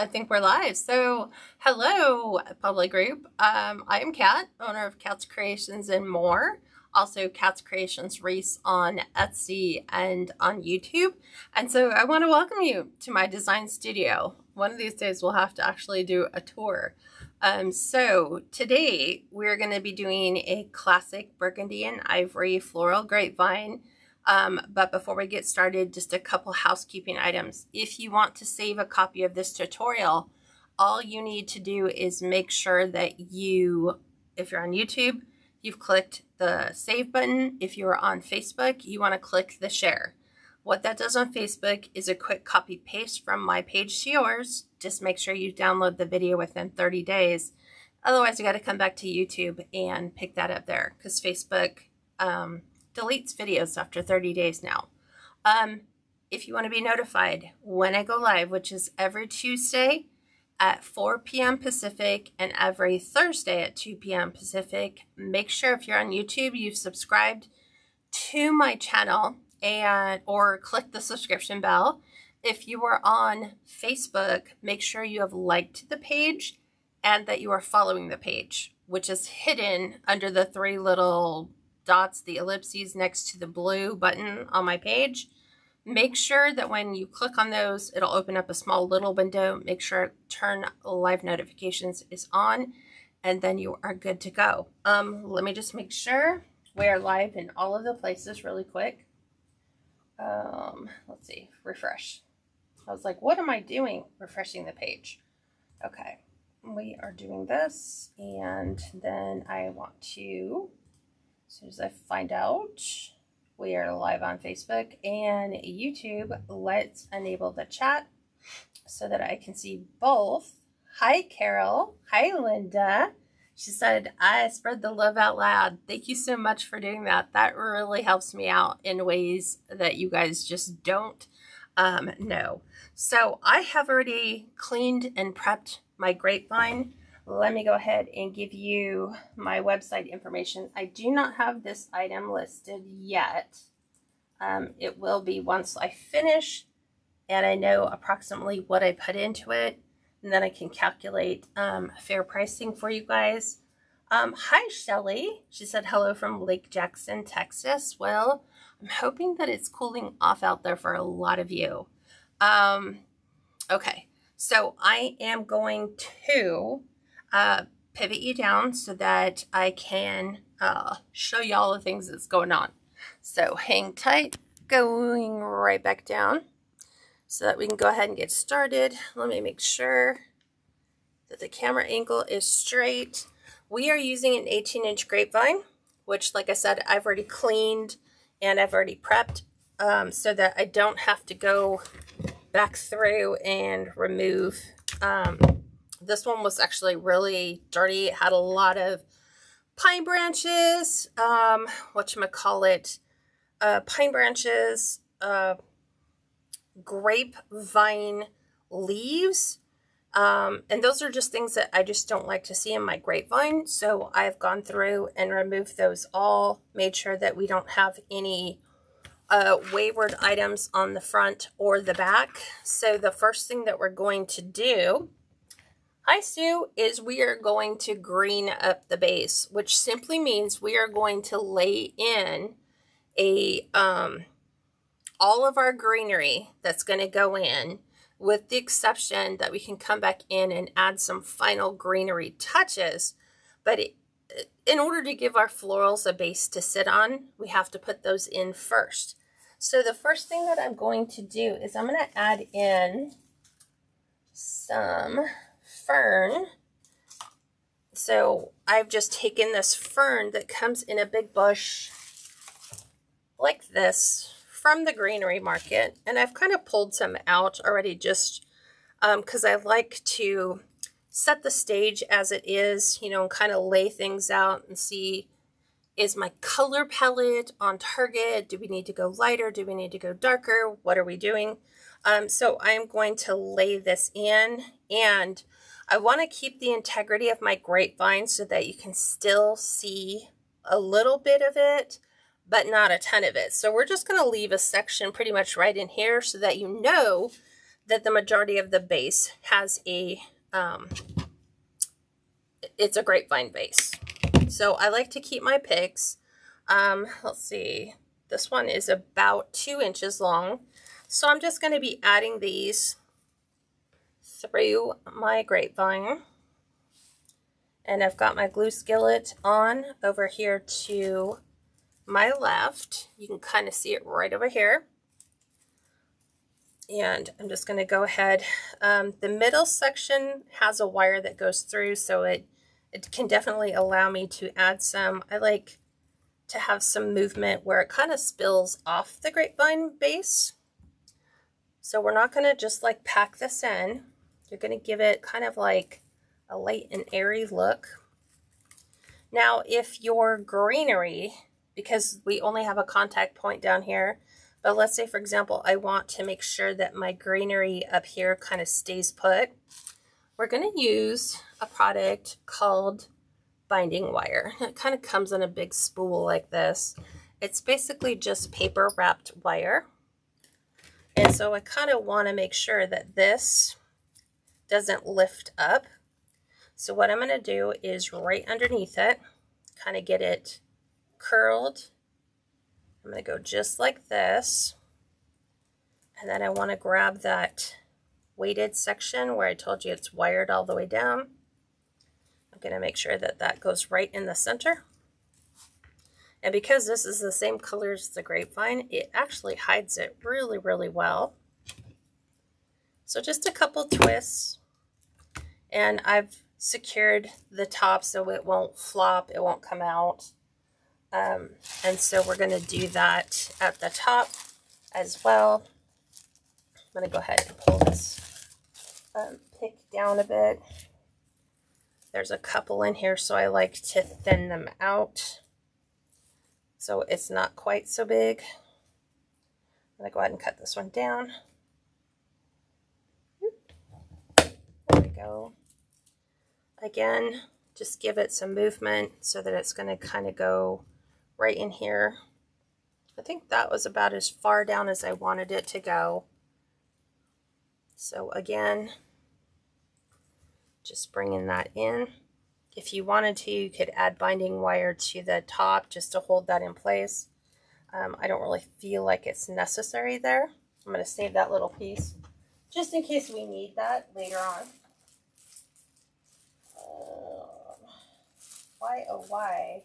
I think we're live. So, hello, public group. I am Kat, owner of Kat's Creations and More. Also, Kat's Creations Wreaths on Etsy and on YouTube. And so, I want to welcome you to my design studio. One of these days, we'll have to actually do a tour. So, today we're going to be doing a classic Burgundy and Ivory floral grapevine. But before we get started, just a couple housekeeping items. If you want to save a copy of this tutorial, all you need to do is make sure that if you're on YouTube, you've clicked the save button. If you're on Facebook, you want to click the share. What that does on Facebook is a quick copy paste from my page to yours. Just make sure you download the video within 30 days. Otherwise, you got to come back to YouTube and pick that up there because Facebook, deletes videos after 30 days now. If you want to be notified when I go live, which is every Tuesday at 4 p.m. Pacific and every Thursday at 2 p.m. Pacific, make sure if you're on YouTube, you've subscribed to my channel or click the subscription bell. If you are on Facebook, make sure you have liked the page and that you are following the page, which is hidden under the three little dots, the ellipses next to the blue button on my page. Make sure that when you click on those, it'll open up a small little window. Make sure turn live notifications is on, and then you are good to go. Let me just make sure we are live in all of the places really quick. Let's see, refresh. I was like, what am I doing? Refreshing the page. Okay, we are doing this, and then I want to, as soon as I find out we are live on Facebook and YouTube, let's enable the chat so that I can see both. Hi, Carol. Hi, Linda. She said, I spread the love out loud. Thank you so much for doing that. That really helps me out in ways that you guys just don't know. So I have already cleaned and prepped my grapevine. Let me go ahead and give you my website information. I do not have this item listed yet. It will be once I finish and I know approximately what I put into it, and then I can calculate fair pricing for you guys. Hi, Shelly. She said hello from Lake Jackson, Texas. Well, I'm hoping that it's cooling off out there for a lot of you. Okay, so I am going to pivot you down so that I can show you all the things that's going on. So hang tight, going right back down so that we can go ahead and get started. Let me make sure that the camera angle is straight. We are using an 18-inch grapevine, which, like I said, I've already cleaned and I've already prepped so that I don't have to go back through and remove. This one was actually really dirty. It had a lot of pine branches, whatchamacallit, pine branches, grapevine leaves. And those are just things that I just don't like to see in my grapevine. So I've gone through and removed those all, made sure that we don't have any wayward items on the front or the back. So the first thing that we're going to do, hi Sue, is we are going to green up the base, which simply means we are going to lay in all of our greenery that's going to go in, with the exception that we can come back in and add some final greenery touches. But in order to give our florals a base to sit on, we have to put those in first. So the first thing that I'm going to do is I'm going to add in some fern. So I've just taken this fern that comes in a big bush like this from the Greenery market, and I've kind of pulled some out already just because I like to set the stage as it is, you know, and kind of lay things out and see, is my color palette on target? Do we need to go lighter? Do we need to go darker? What are we doing? So I'm going to lay this in, and I want to keep the integrity of my grapevine so that you can still see a little bit of it, but not a ton of it. So we're just going to leave a section pretty much right in here so that you know that the majority of the base has a, it's a grapevine base. So I like to keep my picks. Let's see, this one is about 2 inches long. So I'm just going to be adding these through my grapevine. And I've got my glue skillet on over here to my left. You can kind of see it right over here. And I'm just going to go ahead. The middle section has a wire that goes through, so it can definitely allow me to add some. I like to have some movement where it kind of spills off the grapevine base. So we're not going to just like pack this in. You're going to give it kind of like a light and airy look. Now, if your greenery, because we only have a contact point down here, but let's say, for example, I want to make sure that my greenery up here kind of stays put, we're going to use a product called binding wire. It kind of comes in a big spool like this. It's basically just paper wrapped wire. And so I kind of want to make sure that this doesn't lift up. So what I'm going to do is right underneath it, kind of get it curled. I'm going to go just like this. And then I want to grab that weighted section where I told you it's wired all the way down. I'm going to make sure that that goes right in the center. And because this is the same color as the grapevine, it actually hides it really, really well. So just a couple twists. And I've secured the top so it won't flop, it won't come out. And so we're going to do that at the top as well. I'm going to go ahead and pull this pick down a bit. There's a couple in here, so I like to thin them out so it's not quite so big. I'm going to go ahead and cut this one down. There we go. Again, just give it some movement so that it's going to kind of go right in here. I think that was about as far down as I wanted it to go. So again, just bringing that in. If you wanted to, you could add binding wire to the top just to hold that in place. I don't really feel like it's necessary there. I'm going to save that little piece just in case we need that later on. Why, oh why,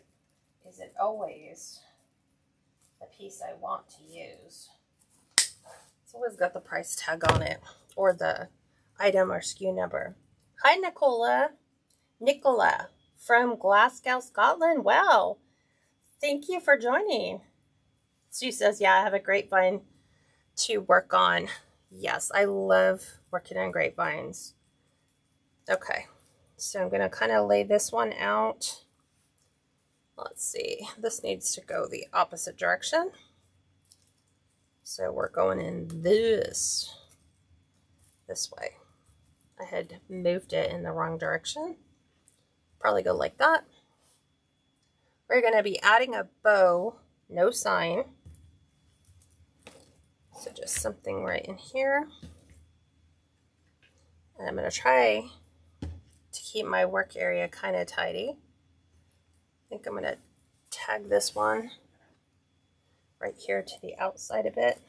is it always the piece I want to use? It's always got the price tag on it, or the item or SKU number. Hi, Nicola from Glasgow, Scotland. Wow, thank you for joining. Sue says, yeah, I have a grapevine to work on. Yes, I love working on grapevines. Okay, so I'm going to kind of lay this one out. Let's see, this needs to go the opposite direction. So we're going in this way. I had moved it in the wrong direction. Probably go like that. We're going to be adding a bow, no sign. So just something right in here. And I'm going to try to keep my work area kind of tidy. I think I'm going to tag this one right here to the outside a bit.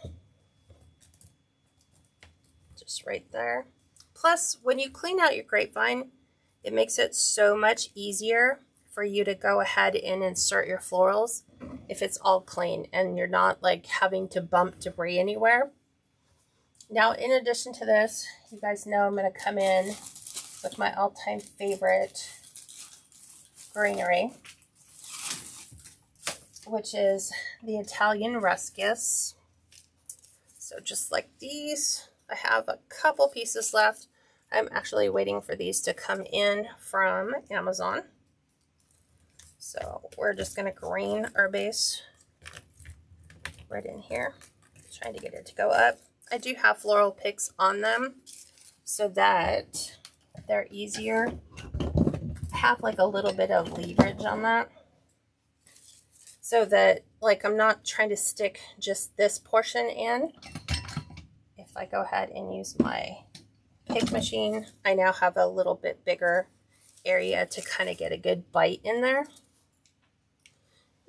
Just right there. Plus, when you clean out your grapevine, it makes it so much easier for you to go ahead and insert your florals if it's all clean and you're not like having to bump debris anywhere. Now, in addition to this, you guys know I'm going to come in with my all-time favorite Greenery, which is the Italian Ruscus. So just like these, I have a couple pieces left. I'm actually waiting for these to come in from Amazon. So we're just going to green our base right in here, trying to get it to go up. I do have floral picks on them so that they're easier. I have like a little bit of leverage on that so that like I'm not trying to stick just this portion in. If I go ahead and use my pick machine, I now have a little bit bigger area to kind of get a good bite in there.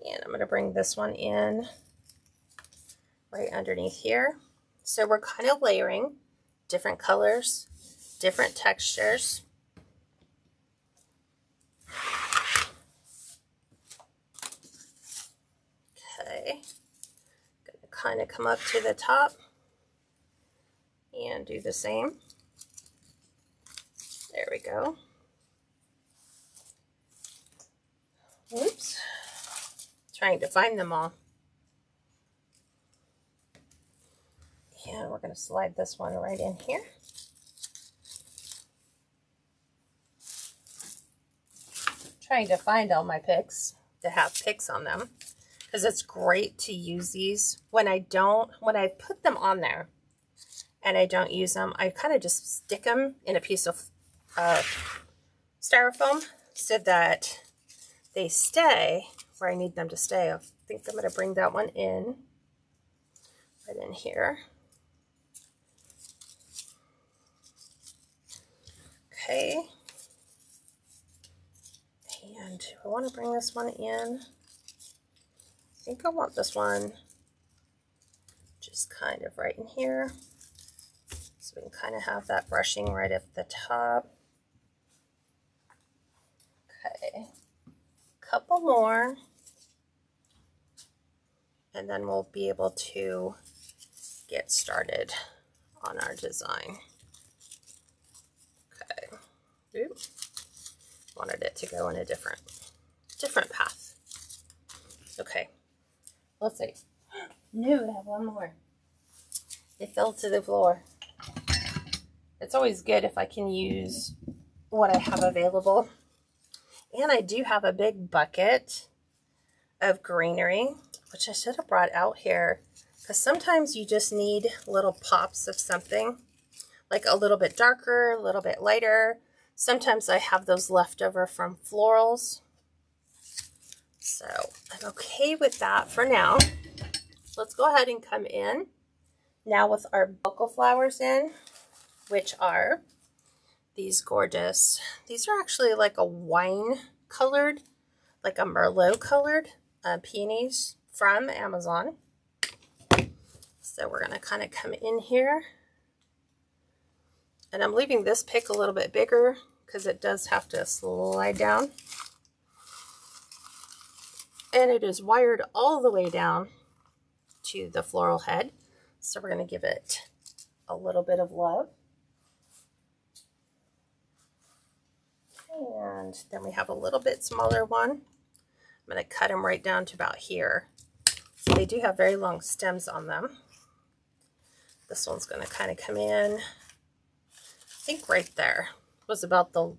And I'm going to bring this one in right underneath here. So we're kind of layering different colors, different textures. Okay, going to kind of come up to the top and do the same. There we go. Oops. Trying to find them all. And we're going to slide this one right in here. Trying to find all my picks to have picks on them, because it's great to use these when I put them on there and I don't use them, I kind of just stick them in a piece of styrofoam so that they stay where I need them to stay. I think I'm going to bring that one in, right in here. Okay. And I want to bring this one in. I think I want this one just kind of right in here. So we can kind of have that brushing right at the top. Okay. Couple more. And then we'll be able to get started on our design. Okay. Oops. Wanted it to go in a different path. Okay. Let's see. No, I have one more. It fell to the floor. It's always good if I can use what I have available. And I do have a big bucket of greenery, which I should have brought out here, because sometimes you just need little pops of something, like a little bit darker, a little bit lighter. Sometimes I have those left over from Florals. So I'm okay with that for now. Let's go ahead and come in now with our buccal flowers in, which are these gorgeous. These are actually like a wine colored, like a Merlot colored peonies from Amazon. So we're going to kind of come in here. And I'm leaving this pick a little bit bigger because it does have to slide down. And it is wired all the way down to the floral head. So we're going to give it a little bit of love. And then we have a little bit smaller one. I'm going to cut them right down to about here. So they do have very long stems on them. This one's going to kind of come in, I think right there was about the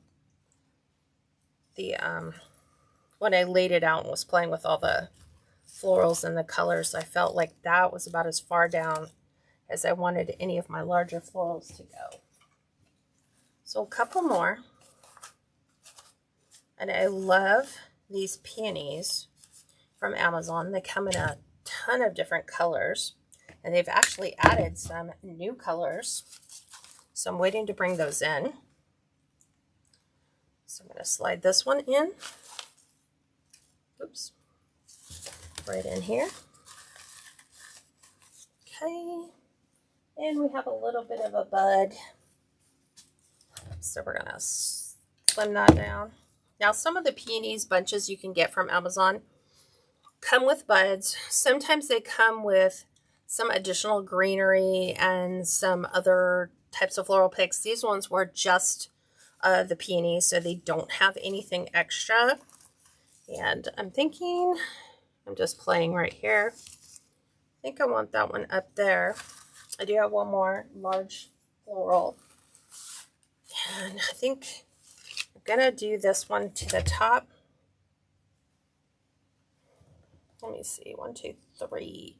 when I laid it out and was playing with all the florals and the colors, I felt like that was about as far down as I wanted any of my larger florals to go. So a couple more. And I love these peonies from Amazon. They come in a ton of different colors, and they've actually added some new colors. So I'm waiting to bring those in. So I'm going to slide this one in. Oops. Right in here. Okay. And we have a little bit of a bud. So we're going to slim that down. Now, some of the peonies bunches you can get from Amazon come with buds. Sometimes they come with some additional greenery and some other types of floral picks. These ones were just the peonies, so they don't have anything extra. And I'm thinking, I'm just playing right here. I think I want that one up there. I do have one more large floral. And I think I'm gonna do this one to the top. Let me see, 1, 2, 3.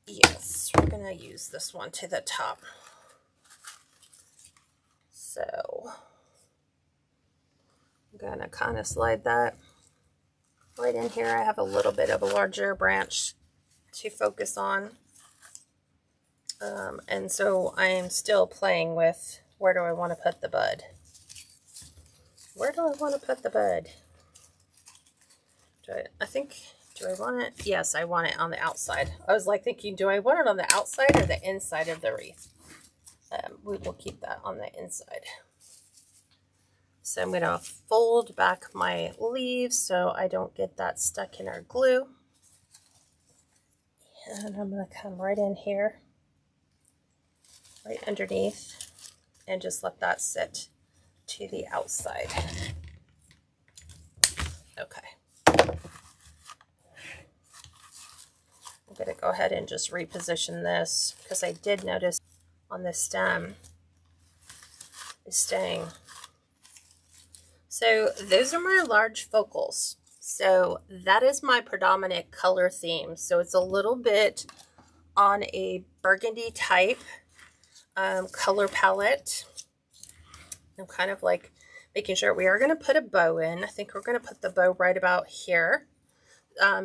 Yes, we're gonna use this one to the top. So I'm gonna kind of slide that right in here. I have a little bit of a larger branch to focus on. And so I'm still playing with where do I want to put the bud. Where do I want to put the bud? Do I want it? Yes, I want it on the outside. I was like thinking, do I want it on the outside or the inside of the wreath? We will keep that on the inside. So I'm going to fold back my leaves so I don't get that stuck in our glue. And I'm going to come right in here, right underneath, and just let that sit to the outside. Okay. I'm going to go ahead and just reposition this because I did notice on the stem is staying. So those are my large focals. So that is my predominant color theme. So it's a little bit on a burgundy type color palette. I'm kind of like making sure we are going to put a bow in. I think we're going to put the bow right about here.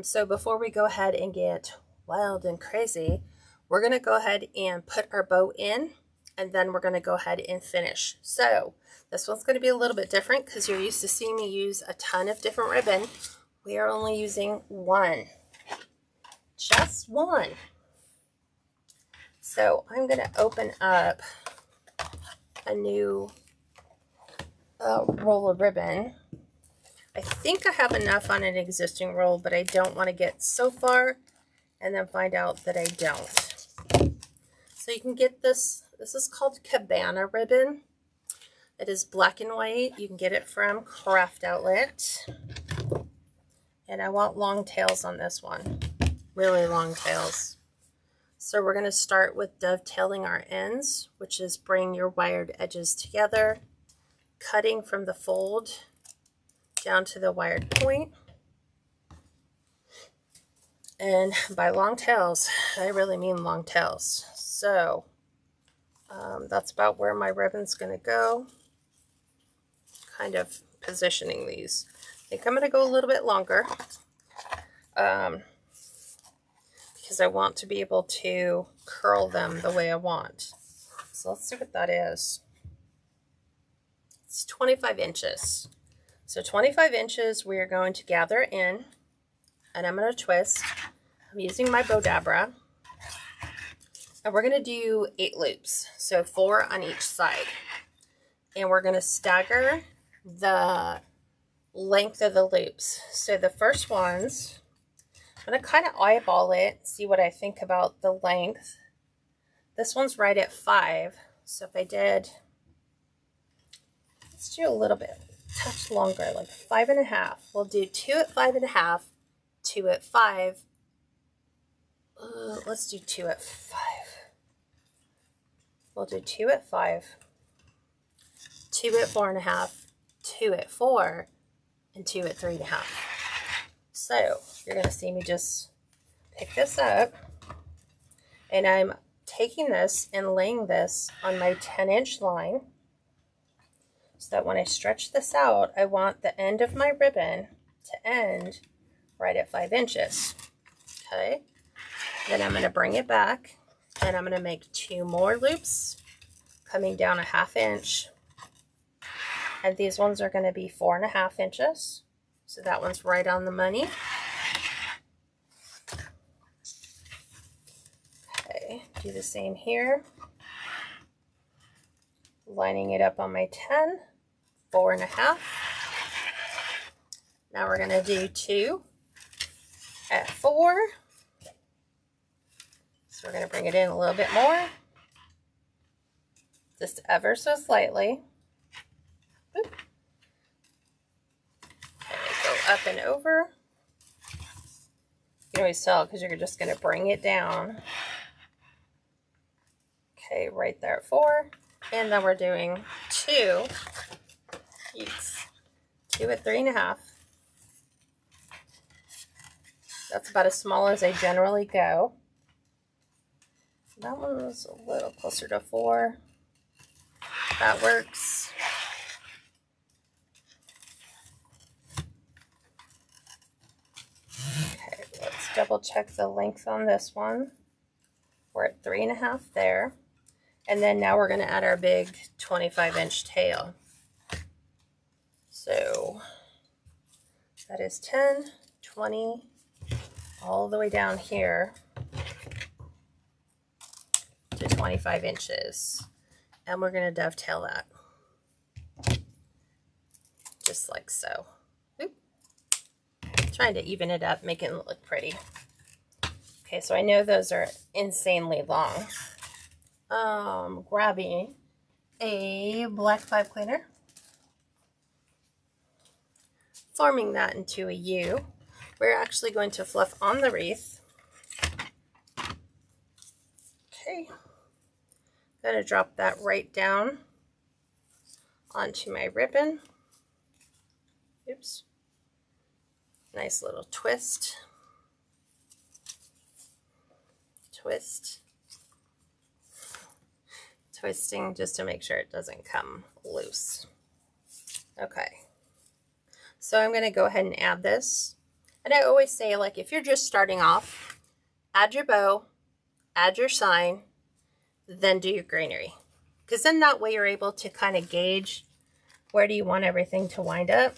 So before we go ahead and get wild and crazy, we're going to go ahead and put our bow in, and then we're going to go ahead and finish. So this one's going to be a little bit different because you're used to seeing me use a ton of different ribbon. We are only using one, just one. So I'm going to open up a new roll of ribbon. I think I have enough on an existing roll, but I don't want to get so far and then find out that I don't. So you can get this. This is called Cabana ribbon. It is black and white. You can get it from Craft Outlet. And I want long tails on this one. Really long tails. So we're going to start with dovetailing our ends, which is bring your wired edges together, cutting from the fold down to the wired point. And by long tails, I really mean long tails. So that's about where my ribbon's going to go. Kind of positioning these. I think I'm going to go a little bit longer because I want to be able to curl them the way I want. So let's see what that is. It's 25 inches. So 25 inches we are going to gather in, and I'm going to twist. I'm using my Bodabra. And we're going to do 8 loops, so 4 on each side. And we're going to stagger the length of the loops. So the first ones, I'm going to kind of eyeball it, see what I think about the length. This one's right at 5. So if I did, let's do a little bit, touch longer, like 5.5. We'll do 2 at 5.5, 2 at 5. Let's do 2 at 5. We'll do 2 at 5, 2 at 4.5, 2 at 4, and 2 at 3.5. So you're going to see me just pick this up, and I'm taking this and laying this on my 10-inch line so that when I stretch this out, I want the end of my ribbon to end right at 5 inches. Okay, then I'm going to bring it back, and I'm going to make 2 more loops coming down a 1/2 inch. And these ones are going to be 4.5 inches. So that one's right on the money. Okay, do the same here. Lining it up on my 10, 4.5. Now we're going to do 2 at 4. So we're going to bring it in a little bit more. Just ever so slightly. Oop. Okay, go up and over. You can always tell because you're just going to bring it down. Okay, right there at 4. And then we're doing 2. 2 at 3.5. That's about as small as I generally go. That one was a little closer to 4. That works. Okay, let's double check the length on this one. We're at 3.5 there. And then now we're going to add our big 25-inch tail. So that is 10, 20, all the way down here to 25 inches. And we're going to dovetail that. Just like so. Oop. Trying to even it up, making it look pretty. Okay, so I know those are insanely long. Grabbing a black pipe cleaner, forming that into a U. We're actually going to fluff on the wreath. Okay, going to drop that right down onto my ribbon. Oops. Nice little twist. Twist. Twisting just to make sure it doesn't come loose. Okay. So I'm going to go ahead and add this. And I always say, like, if you're just starting off, add your bow, add your sign, then do your greenery. Because then that way you're able to kind of gauge where do you want everything to wind up.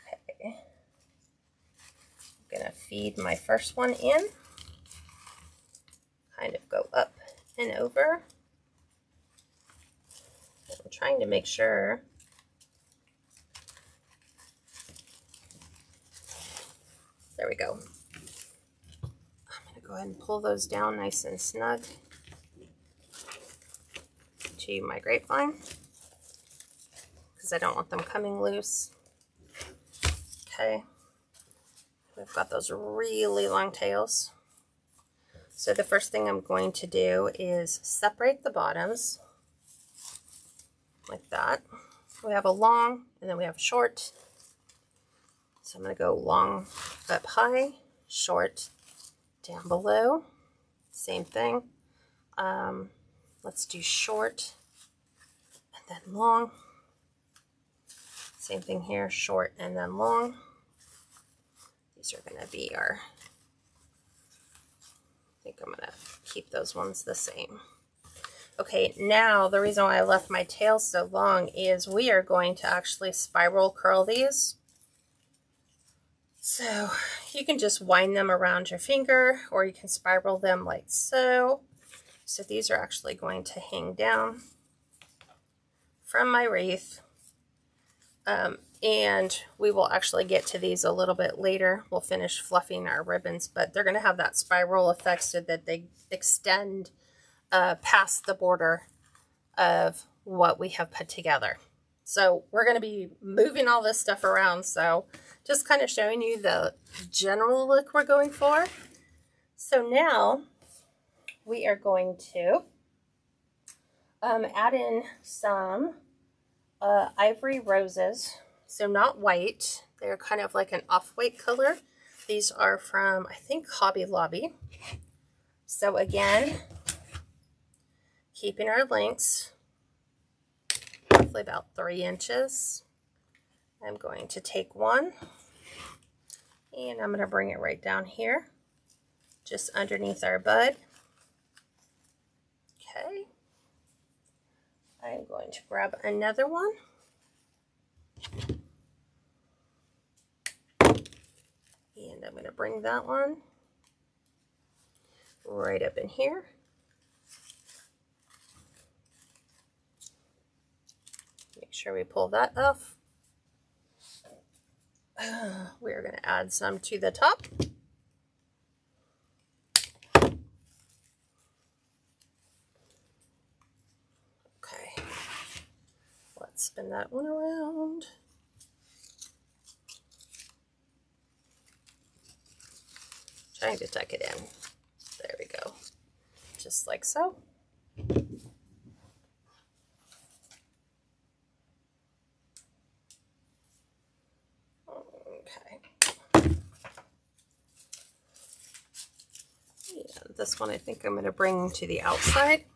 Okay. I'm going to feed my first one in. Kind of go up and over. I'm trying to make sure there we go. I'm going to go ahead and pull those down nice and snug to my grapevine because I don't want them coming loose. Okay, we've got those really long tails. So the first thing I'm going to do is separate the bottoms like that. We have a long and then we have short. So I'm going to go long up high, short down below. Same thing. Let's do short and then long. Same thing here, short and then long. These are going to be our, I think I'm going to keep those ones the same. Okay, now the reason why I left my tail so long is we are going to actually spiral curl these. So you can just wind them around your finger or you can spiral them like so. So these are actually going to hang down from my wreath. And we will actually get to these a little bit later. We'll finish fluffing our ribbons, but they're going to have that spiral effect so that they extend past the border of what we have put together. So we're going to be moving all this stuff around. So just kind of showing you the general look we're going for. So now we are going to add in some Ivory roses. So not white. They're kind of like an off-white color. These are from, I think, Hobby Lobby. So again, keeping our lengths roughly about 3 inches. I'm going to take one and I'm going to bring it right down here, just underneath our bud. Okay. I'm going to grab another one. And I'm going to bring that one right up in here. Make sure we pull that off. We're going to add some to the top. Okay. Let's spin that one around. Trying to tuck it in. There we go. Just like so. Okay. And this one I think I'm going to bring to the outside.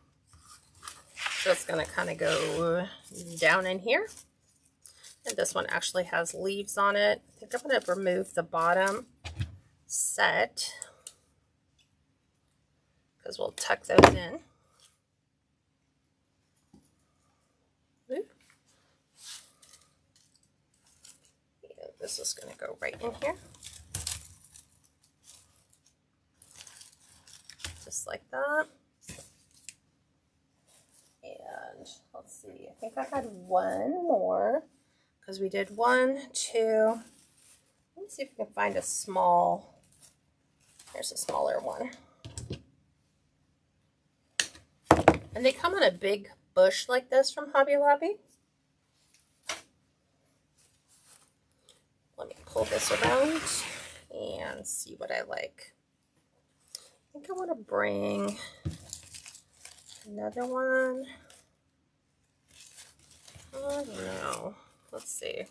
So it's going to kind of go down in here. And this one actually has leaves on it. I think I'm going to remove the bottom set. because we'll tuck those in. And this is going to go right in here. Just like that. And let's see, I think I had one more because we did 1, 2. Let me see if we can find a small, here's a smaller one. And they come in a big bush like this from Hobby Lobby. Let me pull this around and see what I like. I think I want to bring another one. I don't know. Let's see.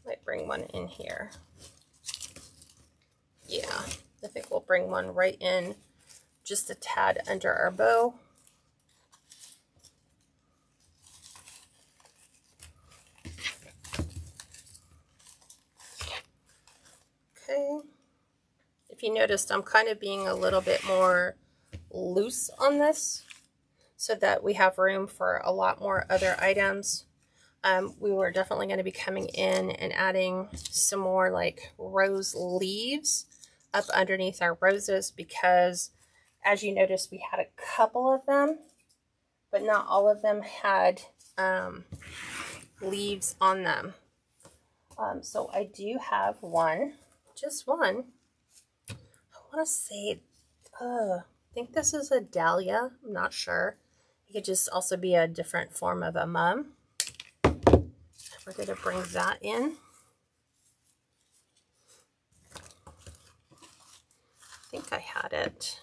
Might bring one in here. Yeah, I think we'll bring one right in just a tad under our bow. Okay. If you noticed, I'm kind of being a little bit more loose on this so that we have room for a lot more other items. We were definitely going to be coming in and adding some more like rose leaves up underneath our roses because, as you noticed, we had a couple of them, but not all of them had leaves on them. So I do have one, just one. I want to say, I think this is a dahlia. I'm not sure. It could just also be a different form of a mum. We're going to bring that in. I think I had it.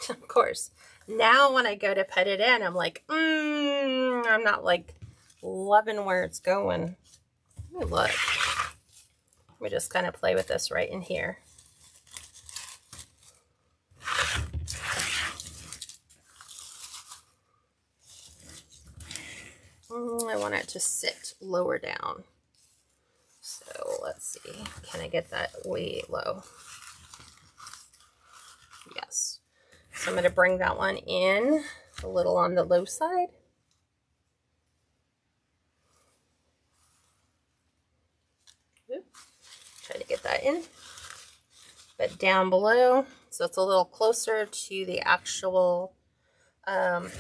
Of course, now when I go to put it in, I'm like, I'm not like loving where it's going. Let me look. Let me just kind of play with this right in here. I want it to sit lower down. So let's see. Can I get that way low? Yes. So I'm going to bring that one in a little on the low side. Try to get that in. But down below, so it's a little closer to the actual to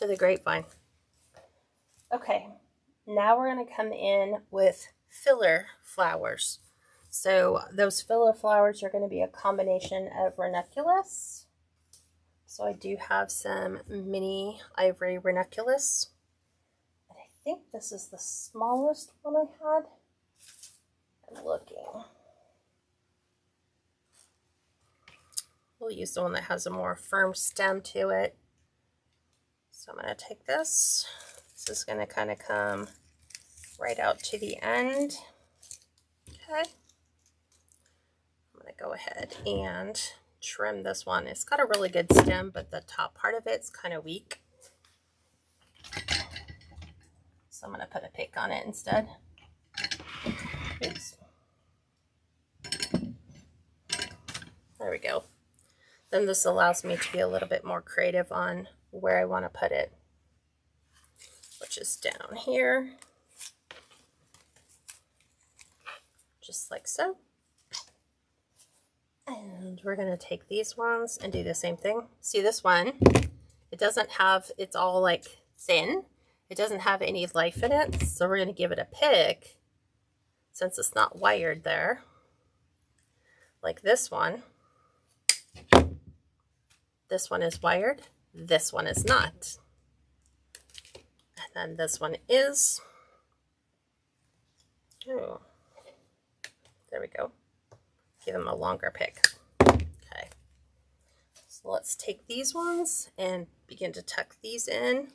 the grapevine. Okay, now we're going to come in with filler flowers. So those filler flowers are going to be a combination of Ranunculus. So I do have some mini Ivory Ranunculus. And I think this is the smallest one I had. I'm looking. We'll use the one that has a more firm stem to it. So I'm going to take this. This is going to kind of come right out to the end. Okay. I'm going to go ahead and trim this one. It's got a really good stem, but the top part of it's kind of weak. So I'm going to put a pick on it instead. Oops. There we go. Then this allows me to be a little bit more creative on where I want to put it, which is down here, just like so. And we're going to take these ones and do the same thing. See this one, it doesn't have, it's all like thin. It doesn't have any life in it. So we're going to give it a pick since it's not wired there. Like this one. This one is wired. This one is not. And then this one is. Oh, there we go. Give them a longer pick. Okay. So let's take these ones and begin to tuck these in.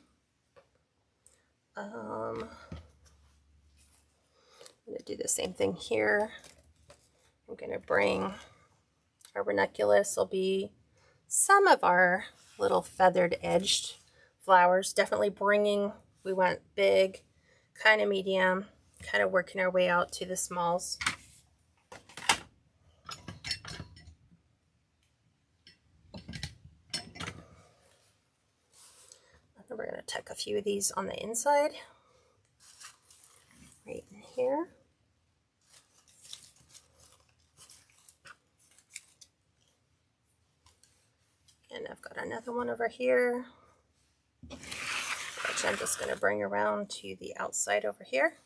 I'm going to do the same thing here. I'm going to bring our Ranunculus. Will be some of our little feathered edged flowers. Definitely bringing, we went big, kind of medium, kind of working our way out to the smalls. we're going to tuck a few of these on the inside, right in here. And I've got another one over here, which I'm just going to bring around to the outside over here.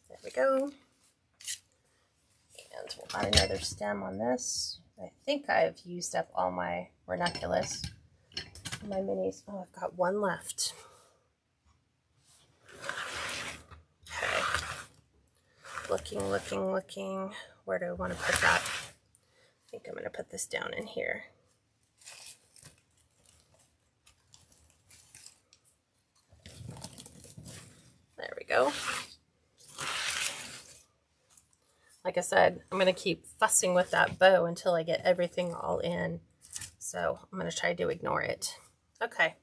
There we go. And we'll add another stem on this. I think I've used up all my Ranunculus, my minis. Oh, I've got one left. Okay. Looking. Where do I want to put that? I think I'm going to put this down in here. There we go. Like I said, I'm going to keep fussing with that bow until I get everything all in. So I'm going to try to ignore it. Okay.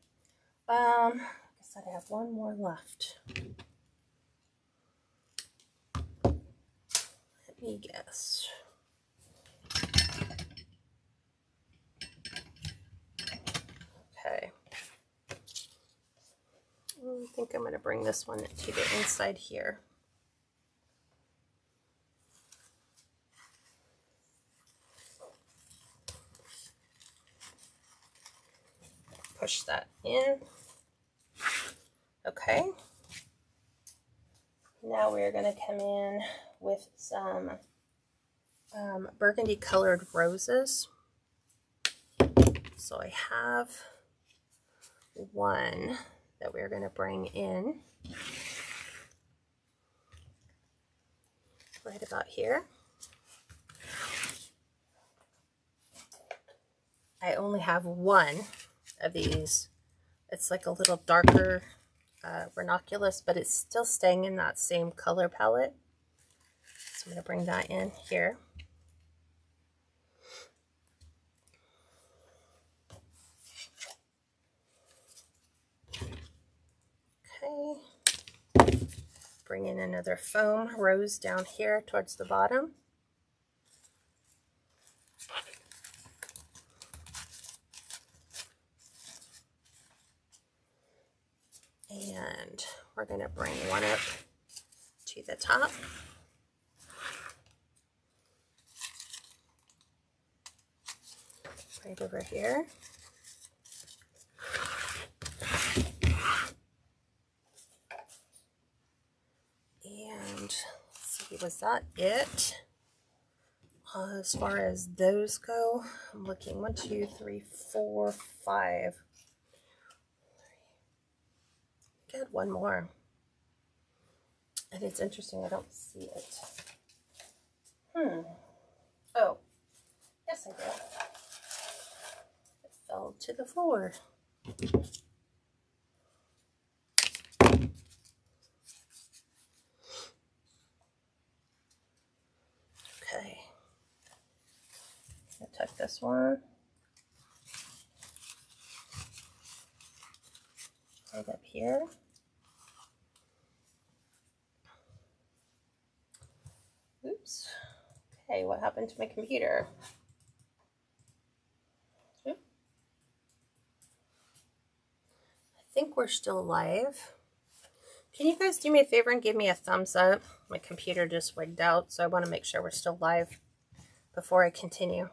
I guess I have one more left. Let me guess. Okay. I think I'm going to bring this one to the inside here. Push that in. Okay. Now we're going to come in with some burgundy colored roses. So I have one that we're going to bring in right about here. I only have one of these. It's like a little darker Ranunculus, but it's still staying in that same color palette. So I'm going to bring that in here. Okay. Bring in another foam rose down here towards the bottom. And we're going to bring one up to the top. Right over here. And let's see, was that it? As far as those go, I'm looking 1, 2, 3, 4, 5. Got one more. And it's interesting, I don't see it. Oh, yes I did. It fell to the floor. Okay. I'll tuck this one right up here. Oops. Okay, what happened to my computer? Oop. I think we're still live. Can you guys do me a favor and give me a thumbs up? My computer just wigged out, so I want to make sure we're still live before I continue.